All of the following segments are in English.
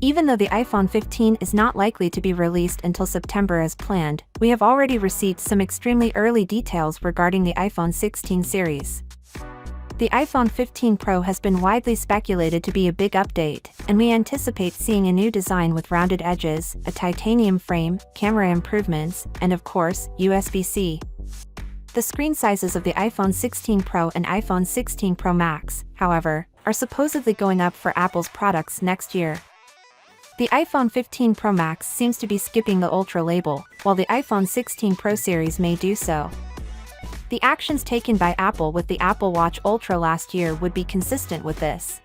Even though the iPhone 15 is not likely to be released until September as planned, we have already received some extremely early details regarding the iPhone 16 series. The iPhone 15 Pro has been widely speculated to be a big update, and we anticipate seeing a new design with rounded edges, a titanium frame, camera improvements, and of course, USB-C. The screen sizes of the iPhone 16 Pro and iPhone 16 Pro Max, however, are supposedly going up for Apple's products next year. The iPhone 15 Pro Max seems to be skipping the Ultra label, while the iPhone 16 Pro series may do so. The actions taken by Apple with the Apple Watch Ultra last year would be consistent with this.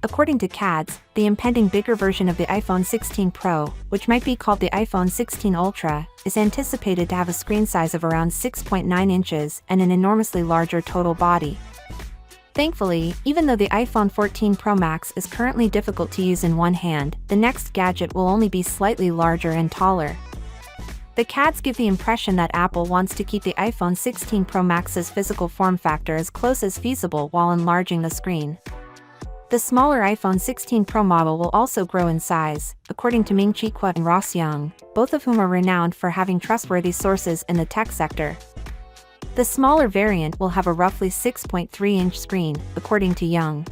According to CADS, the impending bigger version of the iPhone 16 Pro, which might be called the iPhone 16 Ultra, is anticipated to have a screen size of around 6.9 inches and an enormously larger total body. Thankfully, even though the iPhone 14 Pro Max is currently difficult to use in one hand, the next gadget will only be slightly larger and taller. The CADS give the impression that Apple wants to keep the iPhone 16 Pro Max's physical form factor as close as feasible while enlarging the screen. The smaller iPhone 16 Pro model will also grow in size, according to Ming-Chi Kuo and Ross Young, both of whom are renowned for having trustworthy sources in the tech sector. The smaller variant will have a roughly 6.3-inch screen, according to Young.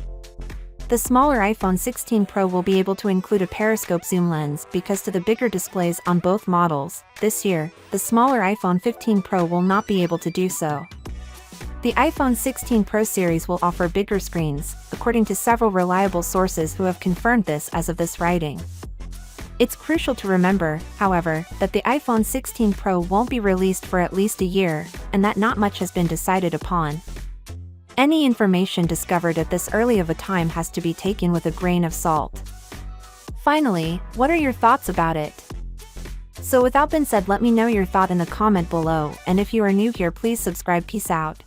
The smaller iPhone 16 Pro will be able to include a periscope zoom lens because to the bigger displays on both models. This year, the smaller iPhone 15 Pro will not be able to do so. The iPhone 16 Pro series will offer bigger screens, according to several reliable sources who have confirmed this as of this writing. It's crucial to remember, however, that the iPhone 16 Pro won't be released for at least a year, and that not much has been decided upon. Any information discovered at this early of a time has to be taken with a grain of salt. Finally, what are your thoughts about it? So without being said, let me know your thought in the comment below, and if you are new here, please subscribe. Peace out.